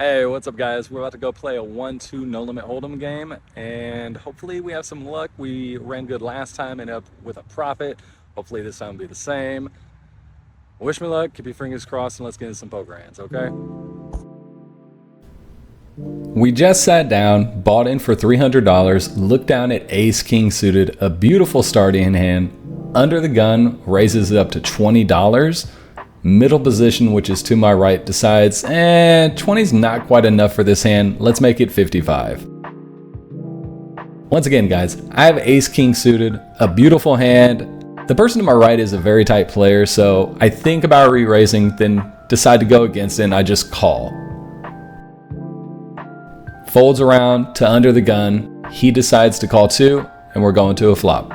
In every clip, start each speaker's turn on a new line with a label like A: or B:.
A: Hey, what's up, guys? We're about to go play a 1-2 no limit hold'em game, and hopefully we have some luck. We ran good last time, ended up with a profit. Hopefully this time will be the same. Wish me luck, keep your fingers crossed, and let's get into some poker hands, okay? We just sat down, bought in for $300, looked down at ace king suited, a beautiful starting hand. Under the gun raises it up to $20. Middle position, which is to my right, decides, 20 is not quite enough for this hand. Let's make it 55. Once again, guys, I have ace king suited, a beautiful hand. The person to my right is a very tight player, so I think about re-raising, then decide to go against it, and I just call. Folds around to under the gun. He decides to call too, and we're going to a flop.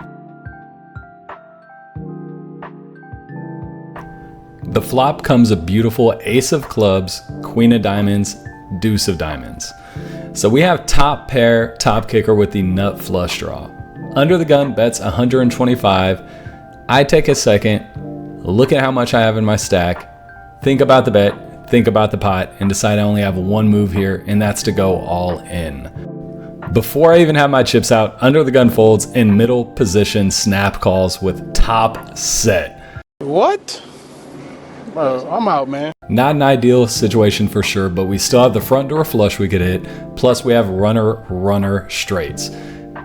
A: The flop comes a beautiful ace of clubs, queen of diamonds, deuce of diamonds. So we have top pair, top kicker with the nut flush draw. Under the gun bets 125. I take a second, look at how much I have in my stack, think about the bet, think about the pot, and decide I only have one move here, and that's to go all in. Before I even have my chips out, under the gun folds in middle position snap calls with top set.
B: What? I'm out, man.
A: Not an ideal situation for sure, but we still have the front door flush we could hit, plus we have runner straights.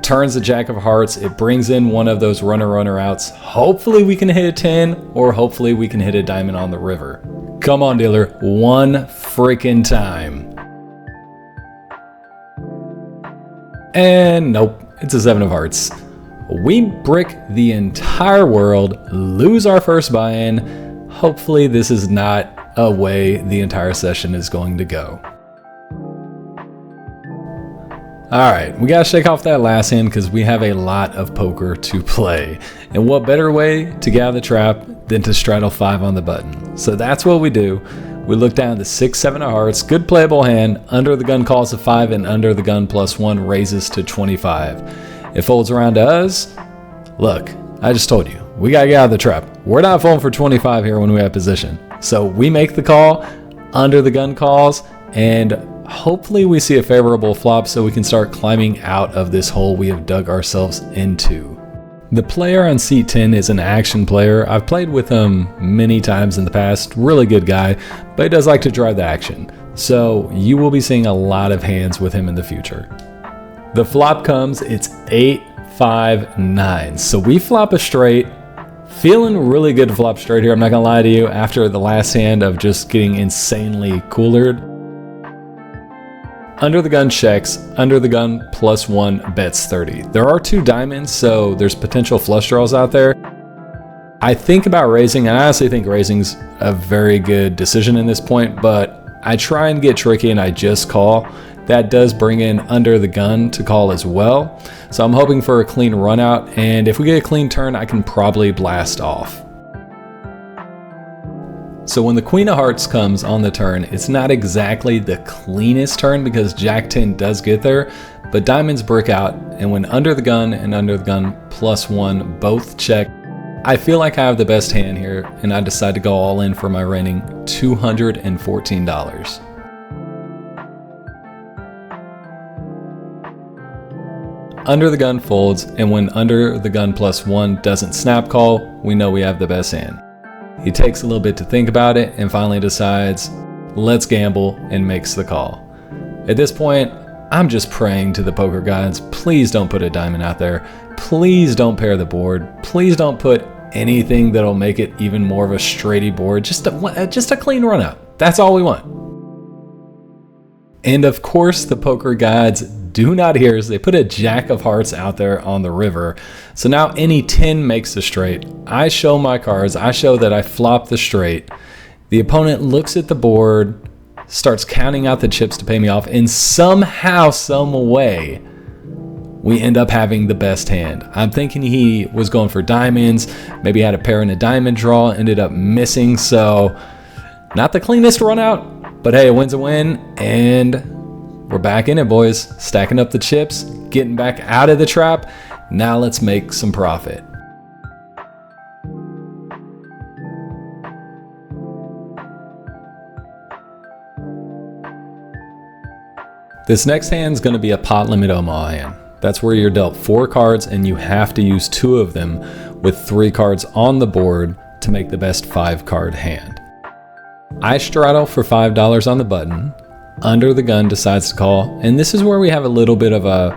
A: Turns the jack of hearts, it brings in one of those runner outs. Hopefully we can hit a 10, or hopefully we can hit a diamond on the river. Come on, dealer, one freaking time. And nope, it's a 7 of hearts. We brick the entire world, lose our first buy-in. Hopefully this is not a way the entire session is going to go. Alright, we gotta shake off that last hand because we have a lot of poker to play. And what better way to get out of the trap than to straddle 5 on the button. So that's what we do. We look down at the 6, 7 of hearts, good playable hand, under the gun calls a 5, and under the gun +1 raises to 25. It folds around to us. Look, I just told you, we gotta get out of the trap. We're not folding for 25 here when we have position. So we make the call, under the gun calls, and hopefully we see a favorable flop so we can start climbing out of this hole we have dug ourselves into. The player on seat 10 is an action player. I've played with him many times in the past, really good guy, but he does like to drive the action. So you will be seeing a lot of hands with him in the future. The flop comes, it's 8, 5, 9. So we flop a straight. Feeling really good to flop straight here, I'm not gonna lie to you, after the last hand of just getting insanely coolered. Under the gun checks, under the gun +1 bets 30. There are 2 diamonds, so there's potential flush draws out there. I think about raising, and I honestly think raising's a very good decision in this point, but I try and get tricky and I just call. That does bring in under the gun to call as well. So I'm hoping for a clean run out, and if we get a clean turn, I can probably blast off. So when the queen of hearts comes on the turn, it's not exactly the cleanest turn because jack 10 does get there, but diamonds brick out, and when under the gun and under the gun +1 both check, I feel like I have the best hand here, and I decide to go all in for my reigning $214. Under the gun folds, and when under the gun +1 doesn't snap call, we know we have the best hand. He takes a little bit to think about it and finally decides, let's gamble, and makes the call. At this point, I'm just praying to the poker gods, please don't put a diamond out there. Please don't pair the board. Please don't put anything that'll make it even more of a straighty board. Just a clean run out. That's all we want. And of course, the poker gods do not hear us. They put a jack of hearts out there on the river. So now any 10 makes the straight. I show my cards. I show that I flop the straight. The opponent looks at the board, starts counting out the chips to pay me off, and somehow, some way, we end up having the best hand. I'm thinking he was going for diamonds, maybe had a pair in a diamond draw, ended up missing, so not the cleanest run out, but hey, a win's a win, and we're back in it, boys. Stacking up the chips, getting back out of the trap. Now let's make some profit. This next hand is going to be a pot limit Omaha hand. That's where you're dealt 4 cards and you have to use 2 of them with 3 cards on the board to make the best 5 card hand. I straddle for $5 on the button. Under the gun decides to call, and this is where we have a little bit of a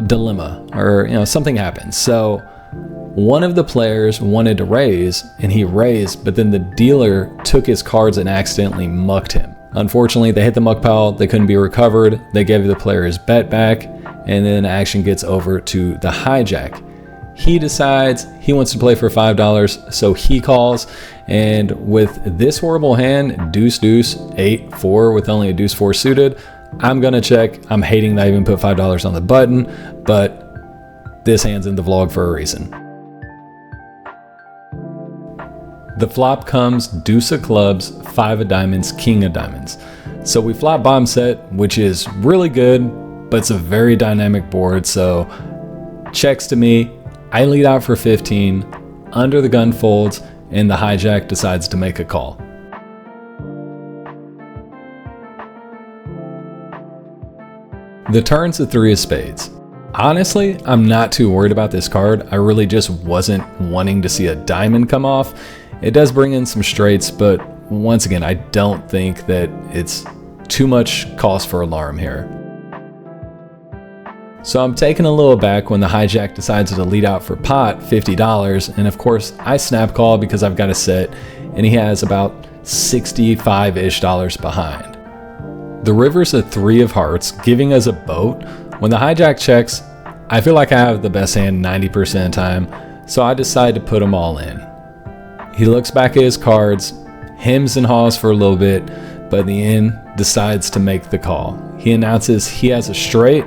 A: dilemma, or something happens. So one of the players wanted to raise and he raised, but then the dealer took his cards and accidentally mucked him. Unfortunately, they hit the muck pile, they couldn't be recovered, they gave the player his bet back, and then action gets over to the hijack. He decides he wants to play for $5, so he calls, and with this horrible hand, deuce, 8, 4 with only a deuce 4 suited, I'm gonna check. I'm hating that I even put $5 on the button, but this hand's in the vlog for a reason. The flop comes deuce of clubs, 5 of diamonds, king of diamonds. So we flop bomb set, which is really good, but it's a very dynamic board. So checks to me, I lead out for 15, under the gun folds, and the hijack decides to make a call. The turn's the 3 of spades. Honestly, I'm not too worried about this card. I really just wasn't wanting to see a diamond come off. It does bring in some straights, but once again, I don't think that it's too much cause for alarm here. So I'm taken a little back when the hijack decides to lead out for pot, $50, and of course I snap call because I've got a set, and he has about $65-ish behind. The river's a 3 of hearts, giving us a boat. When the hijack checks, I feel like I have the best hand 90% of the time, so I decide to put them all in. He looks back at his cards, hems and haws for a little bit, but in the end decides to make the call. He announces he has a straight.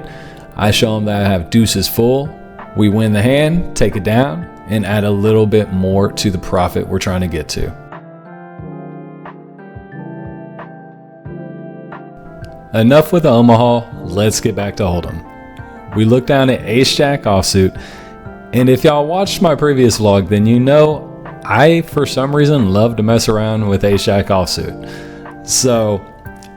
A: I show him that I have deuces full. We win the hand, take it down, and add a little bit more to the profit we're trying to get to. Enough with the Omaha, let's get back to Hold'em. We look down at ace-jack offsuit, and if y'all watched my previous vlog, then you know I, for some reason, love to mess around with ace-jack offsuit. So,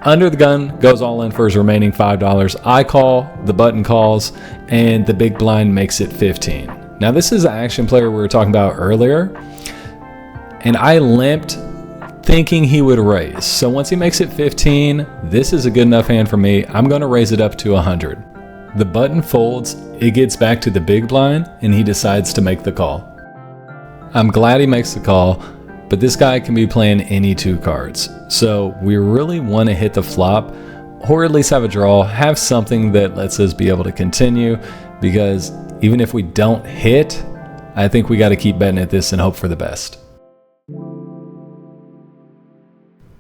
A: under the gun goes all in for his remaining $5. I call, the button calls, and the big blind makes it 15. Now this is an action player we were talking about earlier, and I limped thinking he would raise. So once he makes it 15, this is a good enough hand for me. I'm going to raise it up to 100. The button folds, it gets back to the big blind, and he decides to make the call. I'm glad he makes the call, but this guy can be playing any 2 cards. So we really want to hit the flop, or at least have a draw, have something that lets us be able to continue, because even if we don't hit, I think we got to keep betting at this and hope for the best.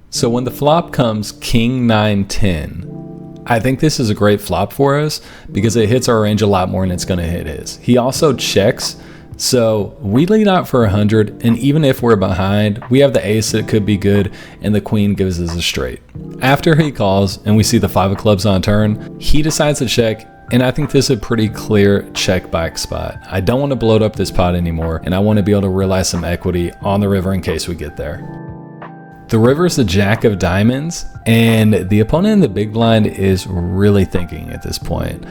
A: So when the flop comes king 9-10, I think this is a great flop for us because it hits our range a lot more than it's going to hit his. He also checks, so we lead out for 100, and even if we're behind, we have the ace that could be good, and the queen gives us a straight. After he calls and we see the 5 of clubs on turn, he decides to check, and I think this is a pretty clear check back spot. I don't want to bloat up this pot anymore, and I want to be able to realize some equity on the river in case we get there. The river's the jack of diamonds, and the opponent in the big blind is really thinking at this point.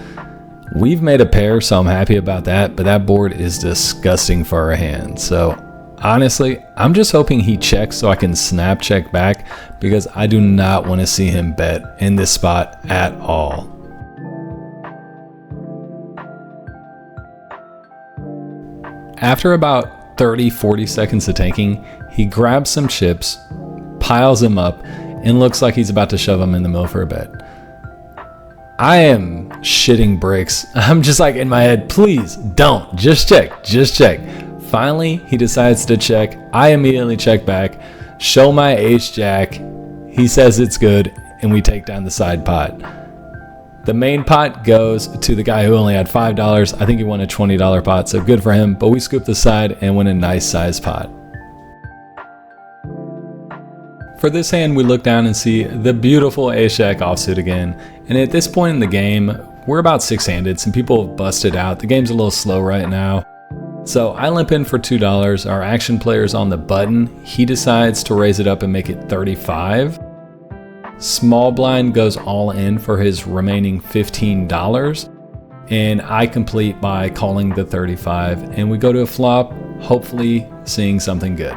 A: We've made a pair, so I'm happy about that, but that board is disgusting for our hand. So honestly, I'm just hoping he checks so I can snap check back, because I do not want to see him bet in this spot at all. After about 30-40 seconds of tanking, he grabs some chips, piles him up, and looks like he's about to shove him in the middle for a bet. I am shitting bricks. I'm just like in my head, please don't, just check, just check. Finally, he decides to check. I immediately check back, show my ace jack. He says it's good, and we take down the side pot. The main pot goes to the guy who only had $5. I think he won a $20 pot, so good for him, but we scoop the side and win a nice size pot. For this hand, we look down and see the beautiful ace-jack offsuit again, and at this point in the game, we're about 6-handed. Some people have busted out. The game's a little slow right now. So I limp in for $2. Our action player's on the button. He decides to raise it up and make it 35. Small blind goes all in for his remaining $15, and I complete by calling the 35, and we go to a flop, hopefully seeing something good.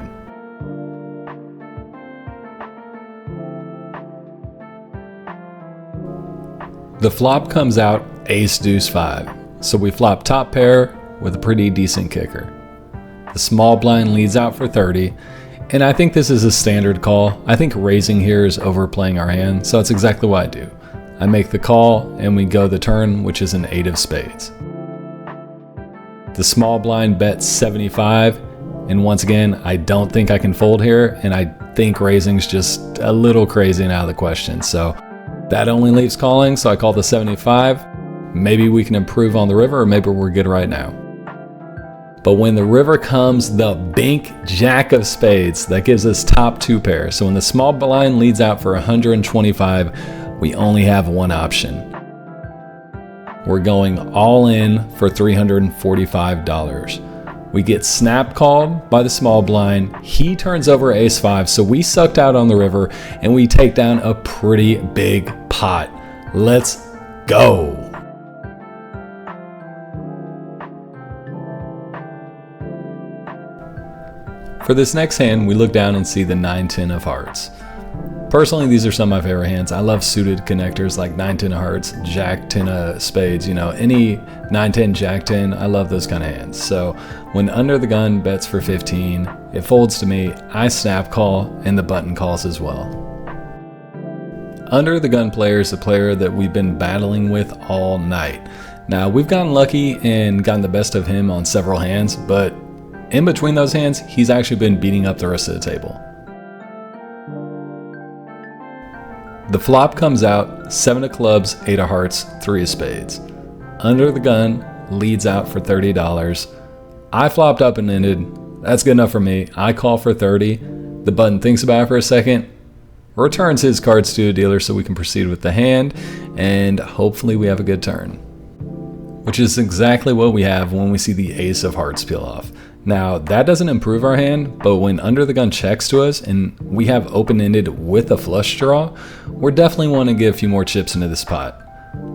A: The flop comes out ace deuce 5, so we flop top pair with a pretty decent kicker. The small blind leads out for 30, and I think this is a standard call. I think raising here is overplaying our hand, so that's exactly what I do. I make the call, and we go the turn, which is an 8 of spades. The small blind bets 75, and once again, I don't think I can fold here, and I think raising's just a little crazy and out of the question, so that only leaves calling, so I call the 75. Maybe we can improve on the river, or maybe we're good right now. But when the river comes, the bink jack of spades, that gives us top 2 pair. So when the small blind leads out for 125, we only have one option. We're going all in for $345. We get snap called by the small blind. He turns over ace 5, so we sucked out on the river, and we take down a pretty big pot. Let's go. For this next hand, we look down and see the 9-10 of hearts. Personally, these are some of my favorite hands. I love suited connectors like 9-10 of hearts, Jack 10 of spades, any 9-10, Jack 10, I love those kind of hands. So when under the gun bets for 15, it folds to me, I snap call, and the button calls as well. Under the gun player is a player that we've been battling with all night. Now, we've gotten lucky and gotten the best of him on several hands, but in between those hands, he's actually been beating up the rest of the table. The flop comes out 7 of clubs, 8 of hearts, 3 of spades. Under the gun leads out for $30. I flopped up and ended. That's good enough for me. I call for 30. The button thinks about it for a second, returns his cards to a dealer so we can proceed with the hand, and hopefully we have a good turn. Which is exactly what we have when we see the ace of hearts peel off. Now, that doesn't improve our hand, but when under the gun checks to us and we have open-ended with a flush draw, we're definitely want to get a few more chips into this pot.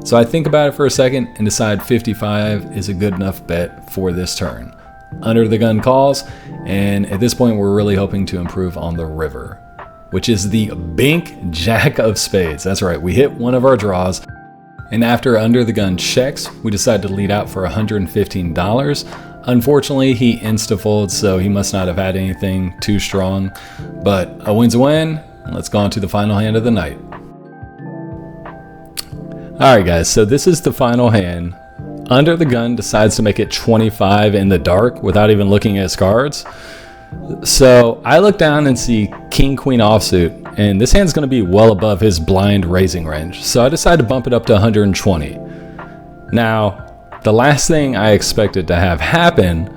A: So I think about it for a second and decide 55 is a good enough bet for this turn. Under the gun calls, and at this point we're really hoping to improve on the river, which is the bink jack of spades. That's right, we hit one of our draws, and after under the gun checks, we decide to lead out for $115. Unfortunately, he insta-folds, so he must not have had anything too strong, but a win's a win. Let's go on to the final hand of the night. Alright guys, so this is the final hand. Under the gun decides to make it 25 in the dark without even looking at his cards. So I look down and see king queen offsuit, and this hand's going to be well above his blind raising range, so I decide to bump it up to 120. Now, the last thing I expected to have happen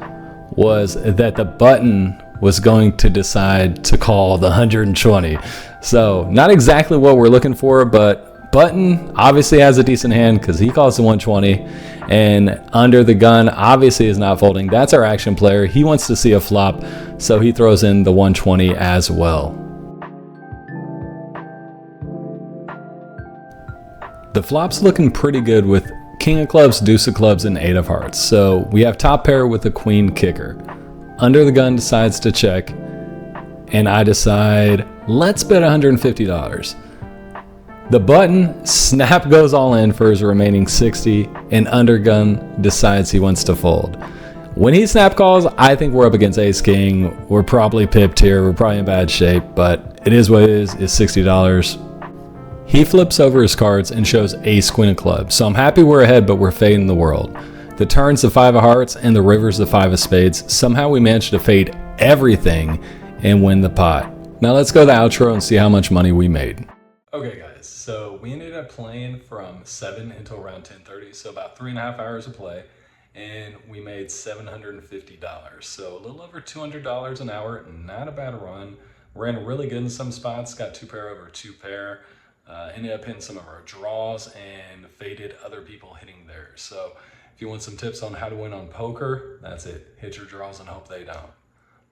A: was that the button was going to decide to call the 120. So not exactly what we're looking for, but button obviously has a decent hand because he calls the 120, and under the gun obviously is not folding. That's our action player. He wants to see a flop, so he throws in the 120 as well. The flop's looking pretty good with king of clubs, deuce of clubs, and 8 of hearts. So we have top pair with a queen kicker. Under the gun decides to check, and I decide, let's bet $150. The button snap goes all in for his remaining 60, and under gun decides he wants to fold. When he snap calls, I think we're up against ace king. We're probably pipped here. We're probably in bad shape, but it is what it is. It's $60. He flips over his cards and shows ace queen of clubs. So I'm happy we're ahead, but we're fading the world. The turn's the 5 of hearts and the river's the 5 of spades. Somehow we managed to fade everything and win the pot. Now let's go to the outro and see how much money we made. Okay guys, so we ended up playing from 7 until around 10:30, so about 3.5 hours of play, and we made $750. So a little over $200 an hour, not a bad run. Ran really good in some spots, got 2 pair over 2 pair. Ended up hitting some of our draws and faded other people hitting theirs. So if you want some tips on how to win on poker, that's it. Hit your draws and hope they don't.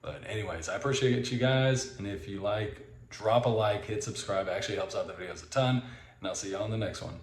A: But anyways, I appreciate you guys. And if you like drop a like, hit subscribe. It actually helps out the videos a ton. And I'll see you on the next one.